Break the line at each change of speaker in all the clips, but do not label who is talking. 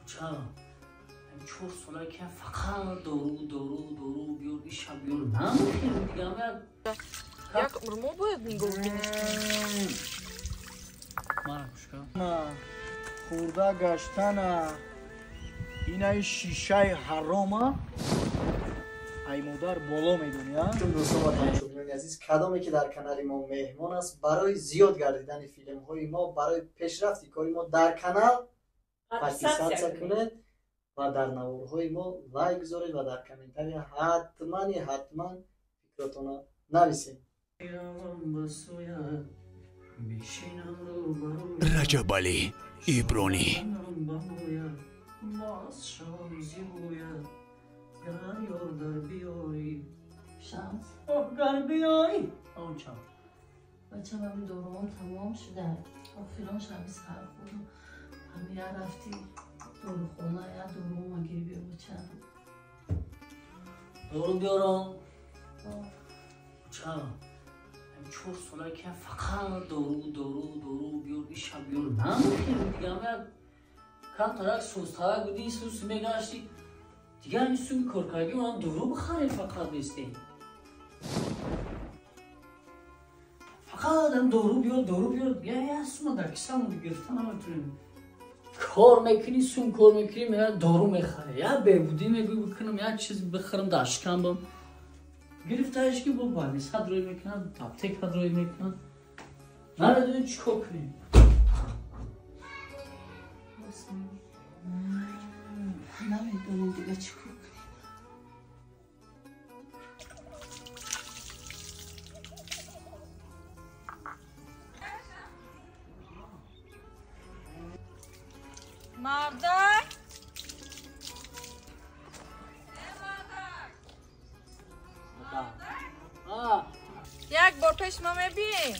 چرا؟ 4 ساله که فقط دارو بیار ایشا بیار نمیخیرم دیگه همه
یک عمر ما باید میگفتیم
مرا کشکا
خورده گشتن اینای شیشه حرامه ای مادر بالا میدونی ها؟
چون دوستان و تماشاگران عزیز کدامی که در کانال ما مهمان است برای زیاد گردیدن فیلم های ما برای پیشرفت کاری ما در کانال پسند کنید و در نوارهای ما لایک بذارید و در کامنت حتما فکراتون نویسید.
رجب علی ایبرانی
شمس
گر بیایی آنچه
بچه همین داروام تمام شده فیلان شمیز خراب بود همین رفتی دارو خونه یا داروام گیر بیا بچه
دارو بیارم چرا؟ 4 ساله که فقط دارو بیار ایشا بیار نمیخیرم دیگه همه کم ترک سوزترک بودی سوز میگشتی دیگه همین سوی کارکردی من دارو بخریم فقط نیستی فقط هم دارو بیار یه سوما در کسه همون گرفتن نمیتونیم کار میکنی سوم کار میکنی میگه دارو میخره یا بهبودی میگوی بکنم یا چیز بخرم داشکم بم گرفتهش که با بالیس حد روی میکنن تاپتک حد روی میکنن نردونی چکو کنیم
نمیدونیم دیگه چی کنیم
مردک یک بار پیش ما میبین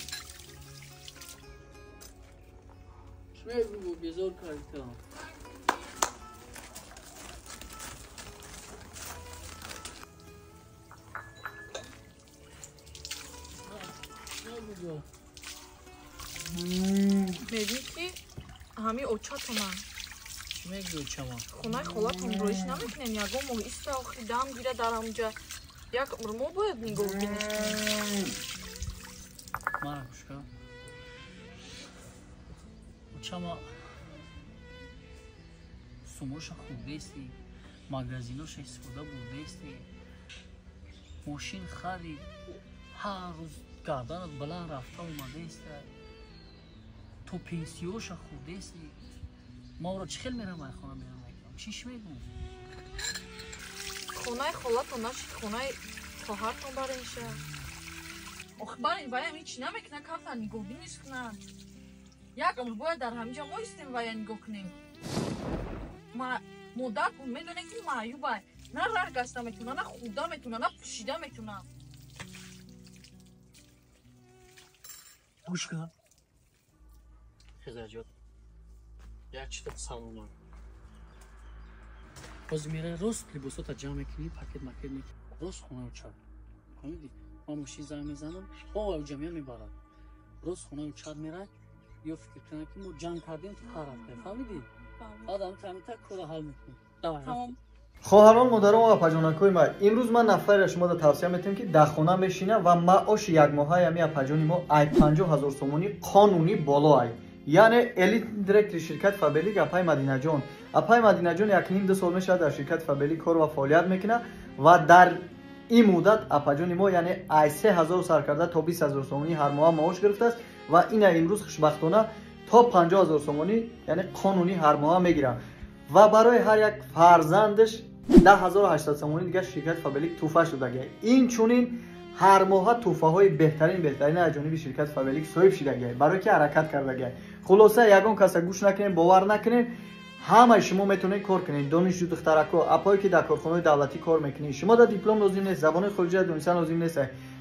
چه بگو بیزار کاری کنم
میبین که همین اوچا تو من
چی میگی اوچا من؟
خونه خالات هم رویش نمیکنین یکم ماه ایست آخری دم گیره در همونجا یک عمر ما باید میگفتیم
مرا کشکا اوچا ما سموش خوب بیستی مگزیناش استفاده بود بیستی ماشین خرید هر روز گردنت بلند رفته اومده است تو پنسیوش خوب بیستی ما رو چه خیلی میرم ای خانه میرم چیش میگم
خونه خالاتون نشید خونه خواهرتون برای میشه آخه برای باید هیچ نمیکنه کمتر نگاهی نیست کنن یک عمر باید در همینجا ما ایستیم و نگاه کنیم مادر کن میدونه که معیوبه نه رنگ هسته میتونه نه خوده میتونه نه پوشیده میتونه
گوش کن خزرجات یک چیز سامون باز میره راست لباسات جمع میکنی پاکت میکنی راست خونه رو چرد فهمیدی ما ماشین زنگ میزنم او جمعیت میبرد راست خونه رو چرد میره یا فکر کنه که ما جمع کردیم تو طرف فهمیدی آدم تمیتا کار حل میکنه
خواهران مادران و اپاجانکای ما امروز من نفر شما را توصیه میتونم که در خانه بشینه و معاش یک ماهه همی اپاجانی ما 50,000 سومونی قانونی بالا ای یعنی الیت دایرکت شرکت فابلیک اپای مدینه جان یک نیم دو سال میشه در شرکت فابلیک کار و فعالیت میکنه و در این مدت اپاجانی ما یعنی 3000 سر کرده تا 20,000 سومونی هر ماه معاش گرفته است و این امروز خوشبختانه تا 50,000 سومونی یعنی قانونی هر ماه میگیره و برای هر یک فرزندش 10,800 سومونی دیگه شرکت فابلیک توفه شده. این چونین هر ماه توفه های بهترین از جانب شرکت فابلیک صاحب شده برای که حرکت کرده. خلاصه یگان کس گوش نکنین باور نکنین همه شما میتونید کار کنین دانشجو دخترکا اپایی که در کارخانه دولتی کار میکنین شما در دیپلم لازم نیست زبان خارجی دونستن لازم نیست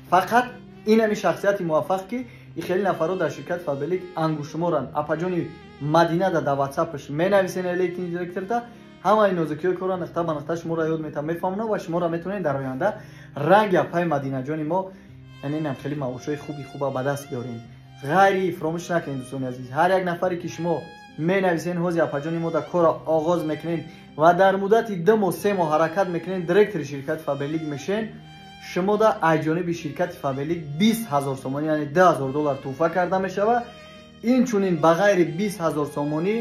فقط این همی شخصیت موفق که خیلی نفرا در شرکت فابلیک انگوشمارن اپاجانی مدینه در واتساپش مینویسین الیت دایرکتور تا همه این نازکی کارا نقطه به نقطه شما را یاد میتونم میفهمونه و شما را میتونین در آینده رنگ اپای مدینه جانی ما یعنی نم خیلی معاشای خوب به دست بیارین غیر فراموش نکنید دوستان عزیز هر یک نفری که شما менависен ҳози апаҷони мо да кора оғоз мекунем ва дар муддати 2 моҳ 3 моҳ ҳаракат мекунем, директори ширкати Фаберлик мешен, шумо да аз ҷониби ширкати Фаберлик 20,000 сомонӣ, яъне $10,000 туҳфа карда мешава. Инчунин ба ғайри 20,000 сомонӣ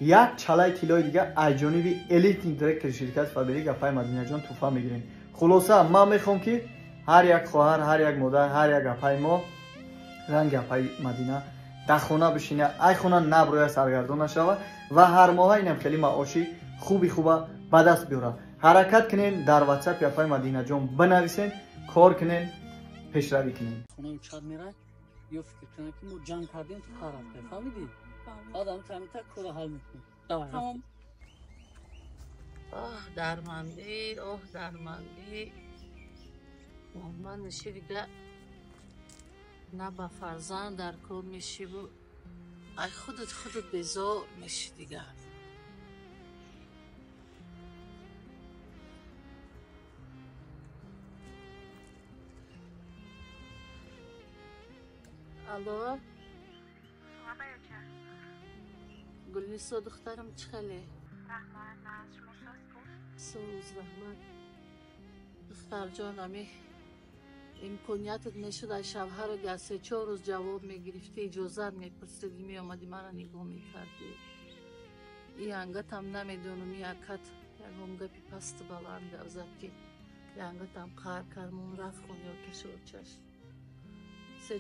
як чалаи тиллои дига аз ҷониби элитни директори ширкати Фаберлик апай Мадинаҷон туҳфа мегирем. хулоса ман мехоҳам ки ҳар як хоҳар, ҳар як модар, ҳар як апай мо ранги апай Мадина дар хона бишина, ай хона наброя саргардон нашава ва ҳар моҳа инам хеле маоши хуба ба даст биёра. ҳаракат кунен, дар WhatsApp апай Мадинаҷон бинависен, кор кунен, пешравӣ кунен.
خونه چاد میره یا فکر کنه که ما جنگ کردیم تو خراب کرد فهمیدی؟ آدم تمیتا کار حل میکنه
تمام.
آه درمندی، آه درمندی. من میشه دیگه نه با فرزند در کار میشی و ای خودت بیزار میشی دیگه. الو گلنیسا دخترم چه خاله؟
رحمت از شما
سوز رحمت دختر جانمی امکانیتت نشد از شبها رو گه 3-4 روز جواب میگرفتی، اجازت میپرسیدی، میامدی مرا نگاه میکردی. این انگت هم نمیدونم یکت یکم گپی پست بلند گوزد که یکت هم قهر کرمون رفت خون یا کشور چشم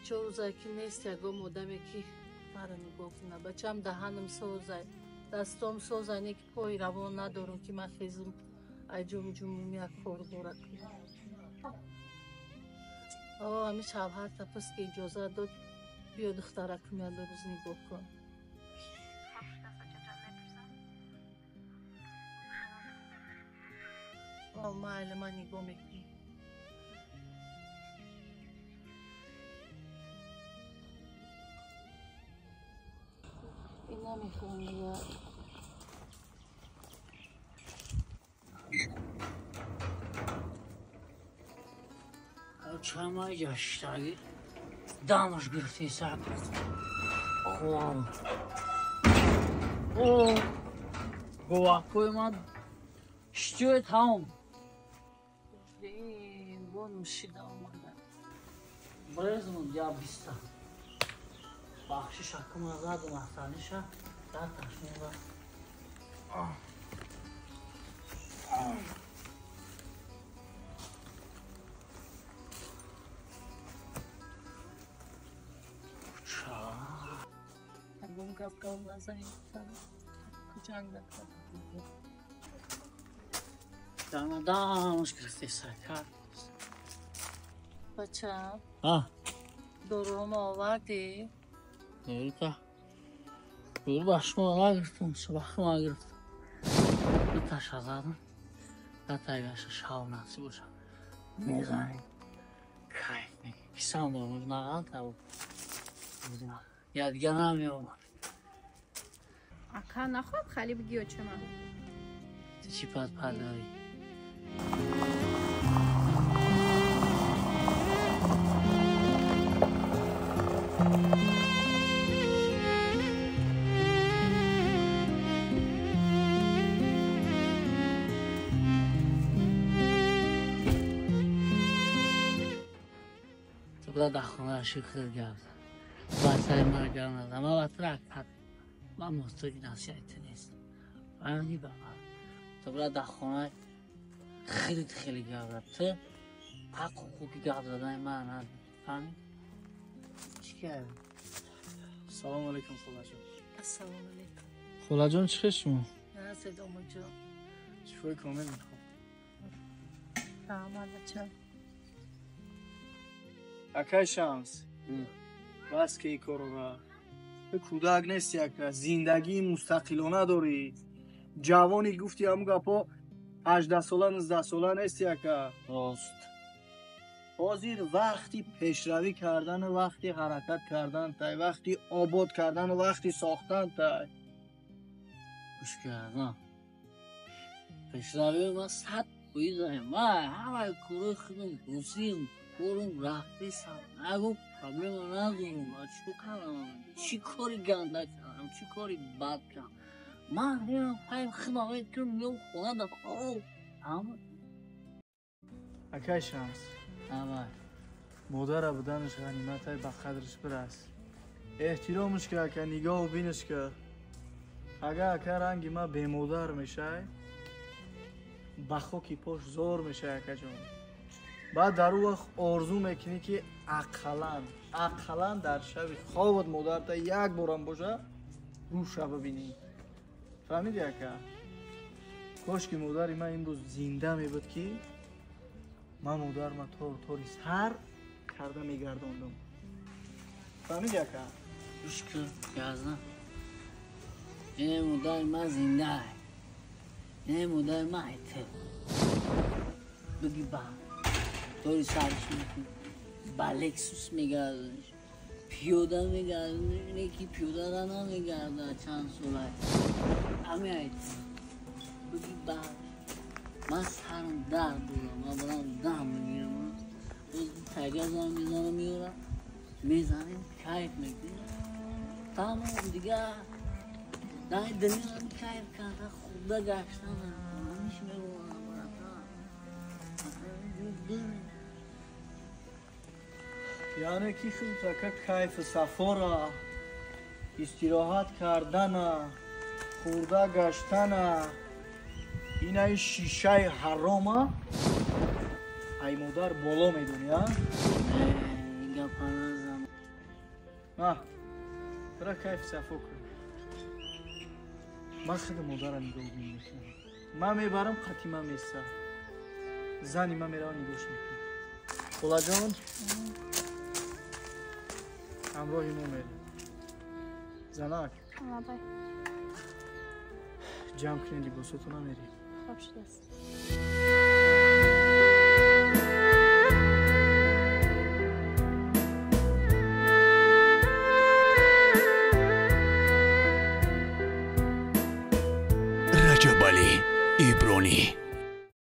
3-4 روزه که نیست یکم آدمی که مرا نگاه کنه. بچم دهنم سوزه، دستم سوزه، اینه که پای روان ندارم که من خیزم ایجوم جمومی یک کار باره کنم. همه شبهر تپس که اجازه داد بیا دخترک میاد روز نگاه کن. محل من نگاه میکنی. این نمیخوام دیگه.
چه ماه گشتگی دامش گرفتی سر خواه گواه کوی من شتیوی تاوم
این بون شده آمده
برزمون یا بیسته بخشی شکم ازاد و محسانیشه در تشمیم بر
اگم گفت گام نزنیم جنگ نکرد
دامش گرفتی سر کرد
بچه
دروم
آوردی؟
که دور باشم نگرفتم صبح نگرفتم بتاش ازادم بتایش شاو نسی باشم میزنیم کیف میگی کسان دارم نقل تبو یا دیگه نمیومد
اکا نخواب خالی بگیو چه من
چی پس پداری تو بلا دخونه شکر گرد واسه مرگم ندم و واسه رکت من مستقی نصیحتی نیست فرنگی بقید تو بلا دخونه خیلی گرد تو حق حقوقی گرد دادن من ندم فرنگی چی کردی؟
سلام علیکم خولا جان.
السلام علیکم
خولا جان چی خشمون؟
نه سیدامو جان
شفای کامل میخوام.
فهمال بچه
اکای شمس بس که ای کارو را به کودک نیست یک زندگی مستقلانه داری جوانی گفتی همون گپا 18 ساله 19 ساله نیست یک
راست
حاضر وقتی پیشروی کردن وقتی حرکت کردن تای وقتی آباد کردن وقتی ساختن تای
گوش کردم پیشروی ما 100 بایدایم من همه کارو خیلی روزیم کارم رفتی سم نگو پرابلم ندارم چی کنم چی کاری گنده کردم کردم چی کاری بد کردم من میرم پایم خدمت کنم میام خونه دارم اما
акай Шамс
اما
модара буданаш ғаниматай ба қадриш бирас эҳтиромиш ка ака нигоҳу биниш ка агар ака ранги ма бемодар мешай ба хоки пош зор мешай акаҷон баъд дар ӯ вақт орзу мекунӣ ки ақалан дар шаби хобат модарта як борам боша рӯша бибинӣ фаҳмидӣ ака кошки модари ман имрӯз зинда мебуд ки ман модарма тори сар карда мегардондам фаҳмидӣ ака
шукр газна модари ман зинда модари ман айти биги ба тори сарш мекунӣ ба лексус мегардониш пиёда мегардониш ине ки пиёдара намегарда чанд сола ҳаме айти биги ба من سرم درد دارم من برام دم میگیرم تگزم میزنم میارم میزنیم کیف میکنیم تمام دیگه در دنیا کیف کرده خدا گشتن همیش میبورم
یعنی کی خود که کیف سفاره استراحت کردن خورده گشتن اینای شیشه حراما ای مادر بالا میدونی ها؟
اینگه پنازم
برای کیف صفا کن من خود مادر نگاه میکنم من میبرم قطیمه میسته زنی من میره نگاش میکنم خولا جان همراهی ما میره زنک جمع کنی لباساتو نمیری
خواب شده است
رجب علی ایبرانی